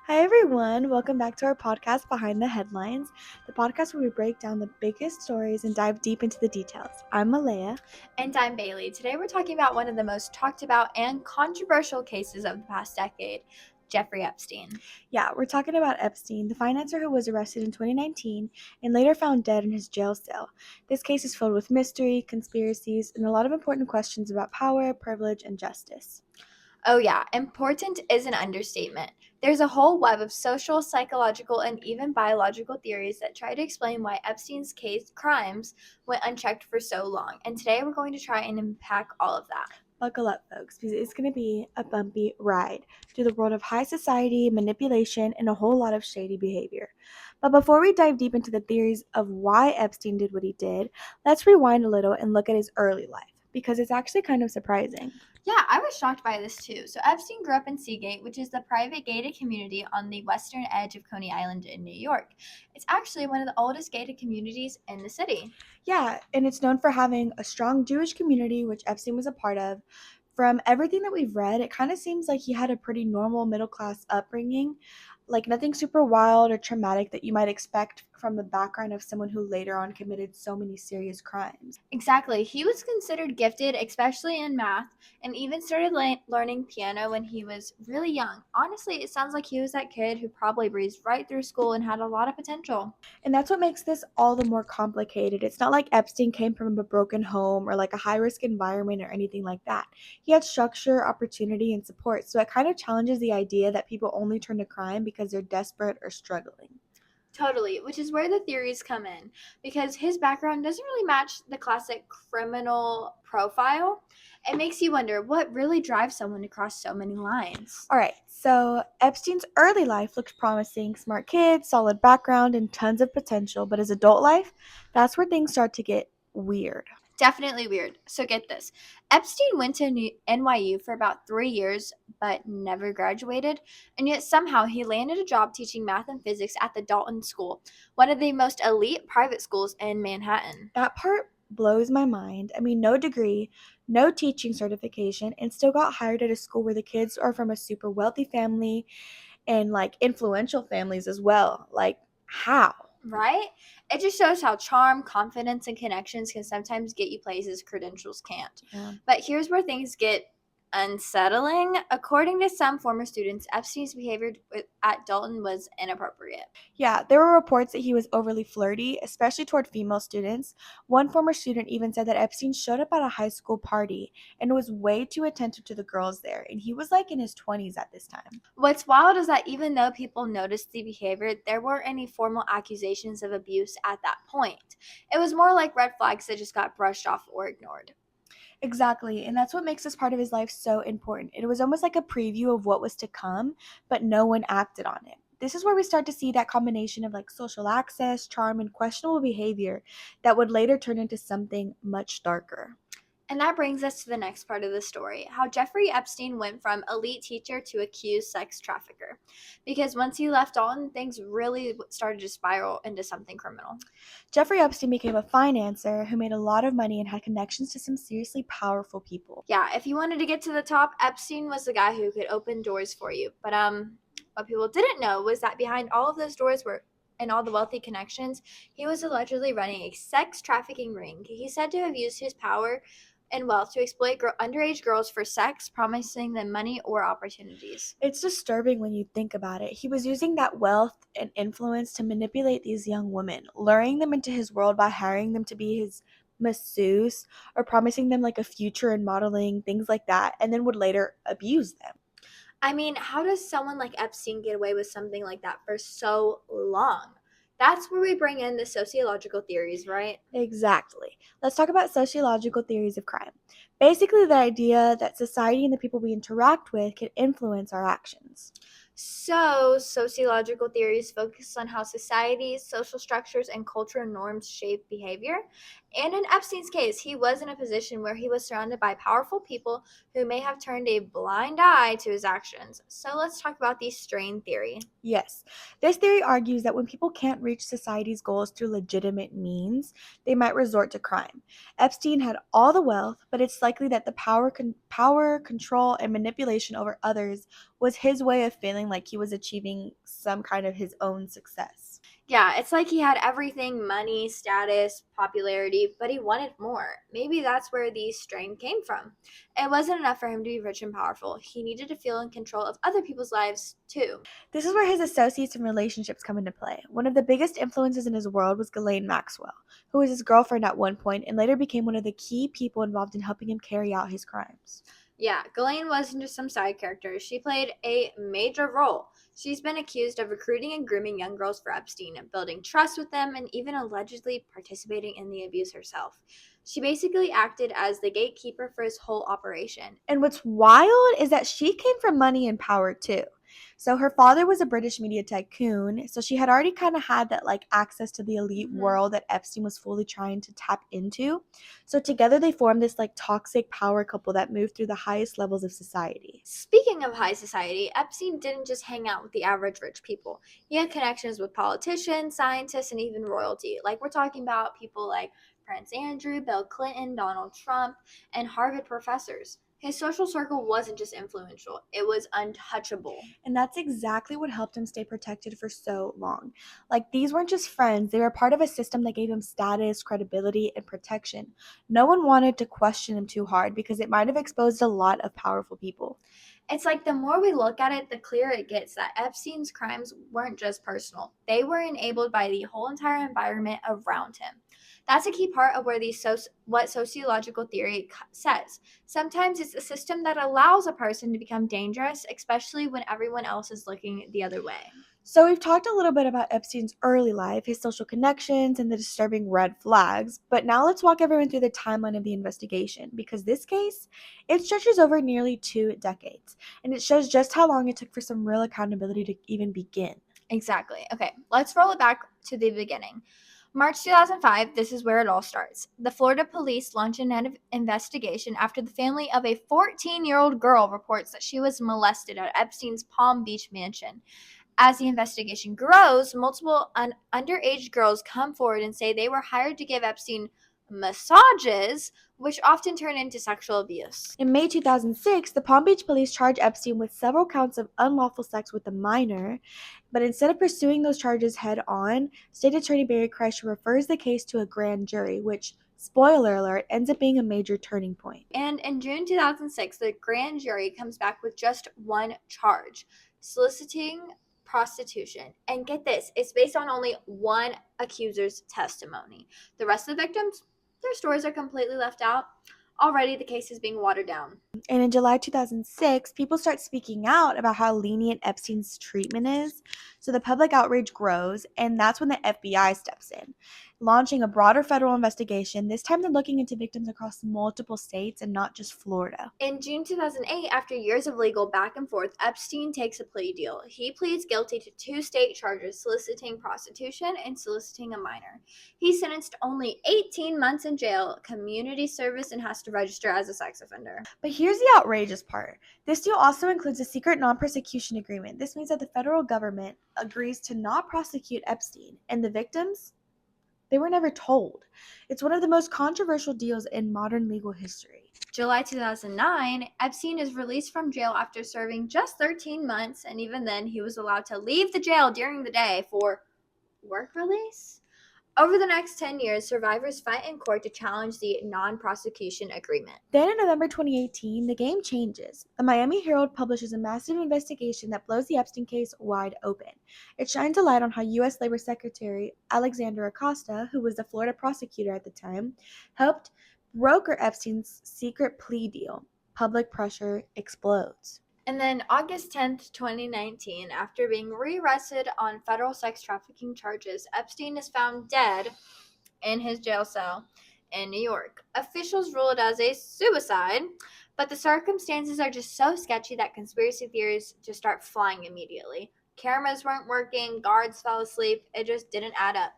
Hi, everyone. Welcome back to our podcast, Behind the Headlines, the podcast where we break down the biggest stories and dive deep into the details. I'm Mileah. And I'm Bailey. Today we're talking about one of the most talked about and controversial cases of the past decade, Jeffrey Epstein. Yeah, we're talking about Epstein, the financier who was arrested in 2019 and later found dead in his jail cell. This case is filled with mystery, conspiracies, and a lot of important questions about power, privilege, and justice. Oh, yeah, important is an understatement. There's a whole web of social, psychological, and even biological theories that try to explain why Epstein's crimes went unchecked for so long. And today we're going to try and unpack all of that. Buckle up, folks, because it's going to be a bumpy ride through the world of high society, manipulation, and a whole lot of shady behavior. But before we dive deep into the theories of why Epstein did what he did, let's rewind a little and look at his early life, because it's actually kind of surprising. Yeah, I was shocked by this too. So Epstein grew up in Seagate, which is the private gated community on the western edge of Coney Island in New York. It's actually one of the oldest gated communities in the city. Yeah, and it's known for having a strong Jewish community, which Epstein was a part of. From everything that we've read, it kind of seems like he had a pretty normal middle class upbringing, like nothing super wild or traumatic that you might expect from the background of someone who later on committed so many serious crimes. Exactly. He was considered gifted, especially in math, and even started learning piano when he was really young. Honestly, it sounds like he was that kid who probably breezed right through school and had a lot of potential. And that's what makes this all the more complicated. It's not like Epstein came from a broken home or like a high risk environment or anything like that. He had structure, opportunity, and support. So it kind of challenges the idea that people only turn to crime because they're desperate or struggling. Totally, which is where the theories come in because his background doesn't really match the classic criminal profile. It makes you wonder what really drives someone to cross so many lines. All right, so Epstein's early life looked promising, smart kid, solid background, and tons of potential. But his adult life, that's where things start to get weird. Definitely weird. So get this. Epstein went to NYU for about 3 years, but never graduated. And yet somehow he landed a job teaching math and physics at the Dalton School, one of the most elite private schools in Manhattan. That part blows my mind. I mean, no degree, no teaching certification, and still got hired at a school where the kids are from a super wealthy family and like influential families as well. Like, how? Right? It just shows how charm, confidence, and connections can sometimes get you places credentials can't. Yeah. But here's where things get unsettling. According to some former students, Epstein's behavior at Dalton was inappropriate. Yeah, there were reports that he was overly flirty, especially toward female students. One former student even said that Epstein showed up at a high school party and was way too attentive to the girls there, and he was like in his 20s at this time. What's wild is that even though people noticed the behavior, there weren't any formal accusations of abuse at that point. It was more like red flags that just got brushed off or ignored. Exactly, and that's what makes this part of his life so important. It was almost like a preview of what was to come, but no one acted on it. This is where we start to see that combination of like social access, charm, and questionable behavior that would later turn into something much darker. And that brings us to the next part of the story how Jeffrey Epstein went from elite teacher to accused sex trafficker. Because once he left Dalton, things really started to spiral into something criminal. Jeffrey Epstein became a financier who made a lot of money and had connections to some seriously powerful people. Yeah, if you wanted to get to the top, Epstein was the guy who could open doors for you. But what people didn't know was that behind all of those doors were and all the wealthy connections, he was allegedly running a sex trafficking ring. He's said to have used his power and wealth to exploit underage girls for sex, promising them money or opportunities. It's disturbing when you think about it. He was using that wealth and influence to manipulate these young women, luring them into his world by hiring them to be his masseuse or promising them like a future in modeling, things like that, and then would later abuse them. I mean, how does someone like Epstein get away with something like that for so long? That's where we bring in the sociological theories, right? Exactly. Let's talk about sociological theories of crime. Basically, the idea that society and the people we interact with can influence our actions. So, sociological theories focus on how society, social structures, and cultural norms shape behavior. And in Epstein's case, he was in a position where he was surrounded by powerful people who may have turned a blind eye to his actions. So let's talk about the strain theory. Yes, this theory argues that when people can't reach society's goals through legitimate means, they might resort to crime. Epstein had all the wealth, but it's likely that the power, control, and manipulation over others was his way of feeling like he was achieving some kind of his own success. Yeah, it's like he had everything: money, status, popularity, but he wanted more. Maybe that's where the strain came from. It wasn't enough for him to be rich and powerful. He needed to feel in control of other people's lives, too. This is where his associates and relationships come into play. One of the biggest influences in his world was Ghislaine Maxwell, who was his girlfriend at one point and later became one of the key people involved in helping him carry out his crimes. Yeah, Ghislaine wasn't just some side character. She played a major role. She's been accused of recruiting and grooming young girls for Epstein, building trust with them, and even allegedly participating in the abuse herself. She basically acted as the gatekeeper for his whole operation. And what's wild is that she came from money and power too. So her father was a British media tycoon, so she had already kind of had that like access to the elite world that Epstein was fully trying to tap into. So together they formed this like toxic power couple that moved through the highest levels of society. Speaking of high society, Epstein didn't just hang out with the average rich people. He had connections with politicians, scientists, and even royalty. Like, we're talking about people like Prince Andrew, Bill Clinton, Donald Trump, and Harvard professors. His social circle wasn't just influential, it was untouchable. And that's exactly what helped him stay protected for so long. Like, these weren't just friends, they were part of a system that gave him status, credibility, and protection. No one wanted to question him too hard because it might have exposed a lot of powerful people. It's like the more we look at it, the clearer it gets that Epstein's crimes weren't just personal. They were enabled by the whole entire environment around him. That's a key part of where what sociological theory says. Sometimes it's a system that allows a person to become dangerous, especially when everyone else is looking the other way. So, we've talked a little bit about Epstein's early life, his social connections, and the disturbing red flags, but now let's walk everyone through the timeline of the investigation because this case, it stretches over nearly 2 decades, and it shows just how long it took for some real accountability to even begin. Exactly. Okay, let's roll it back to the beginning. March 2005, this is where it all starts. The Florida police launch an investigation after the family of a 14-year-old girl reports that she was molested at Epstein's Palm Beach mansion. As the investigation grows, multiple underage girls come forward and say they were hired to give Epstein massages, which often turn into sexual abuse. In May 2006, the Palm Beach police charged Epstein with several counts of unlawful sex with a minor, but instead of pursuing those charges head on, State Attorney Barry Kreischer refers the case to a grand jury, which, spoiler alert, ends up being a major turning point. And in June 2006, the grand jury comes back with just one charge: soliciting prostitution. And get this, it's based on only one accuser's testimony. The rest of the victims, their stories are completely left out. Already, the case is being watered down. And in July 2006, people start speaking out about how lenient Epstein's treatment is. So the public outrage grows, and that's when the FBI steps in, launching a broader federal investigation. This time they're looking into victims across multiple states and not just Florida. In June 2008, after years of legal back and forth, Epstein takes a plea deal. He pleads guilty to 2 state charges: soliciting prostitution and soliciting a minor. He's sentenced to only 18 months in jail, community service, and has to register as a sex offender. But here's the outrageous part. This deal also includes a secret non-prosecution agreement. This means that the federal government agrees to not prosecute Epstein, and the victims, they were never told. It's one of the most controversial deals in modern legal history. July 2009, Epstein is released from jail after serving just 13 months, and even then, he was allowed to leave the jail during the day for work release. Over the next 10 years, survivors fight in court to challenge the non-prosecution agreement. Then in November 2018, the game changes. The Miami Herald publishes a massive investigation that blows the Epstein case wide open. It shines a light on how U.S. Labor Secretary Alexander Acosta, who was the Florida prosecutor at the time, helped broker Epstein's secret plea deal. Public pressure explodes. And then August 10th, 2019, after being rearrested on federal sex trafficking charges, Epstein is found dead in his jail cell in New York. Officials rule it as a suicide, but the circumstances are just so sketchy that conspiracy theories just start flying immediately. Cameras weren't working, guards fell asleep. It just didn't add up.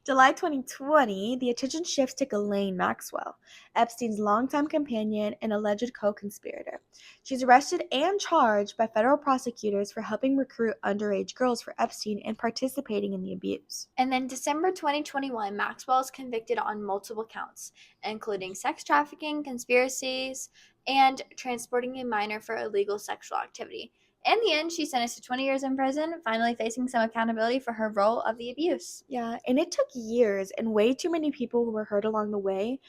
July 2020, the attention shifts to Ghislaine Maxwell, Epstein's longtime companion and alleged co conspirator. She's arrested and charged by federal prosecutors for helping recruit underage girls for Epstein and participating in the abuse. And then December 2021, Maxwell is convicted on multiple counts, including sex trafficking, conspiracies, and transporting a minor for illegal sexual activity. In the end, she's sentenced to 20 years in prison, finally facing some accountability for her role of the abuse. Yeah, and it took years and way too many people who were hurt along the way,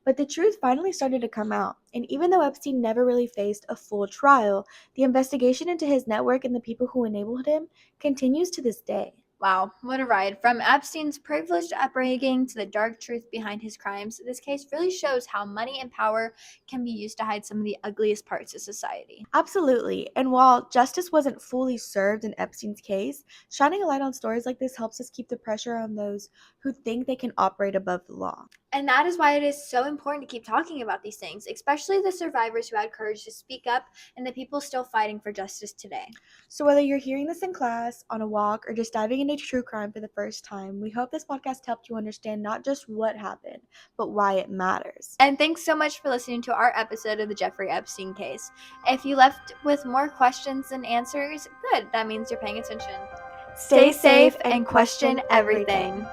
but the truth finally started to come out. And even though Epstein never really faced a full trial, the investigation into his network and the people who enabled him continues to this day. Wow, what a ride. From Epstein's privileged upbringing to the dark truth behind his crimes, this case really shows how money and power can be used to hide some of the ugliest parts of society. Absolutely. And while justice wasn't fully served in Epstein's case, shining a light on stories like this helps us keep the pressure on those who think they can operate above the law. And that is why it is so important to keep talking about these things, especially the survivors who had courage to speak up and the people still fighting for justice today. So, whether you're hearing this in class, on a walk, or just diving into true crime for the first time, we hope this podcast helped you understand not just what happened, but why it matters. And thanks so much for listening to our episode of the Jeffrey Epstein case. If you left with more questions than answers, good. That means you're paying attention. Stay safe and question everything.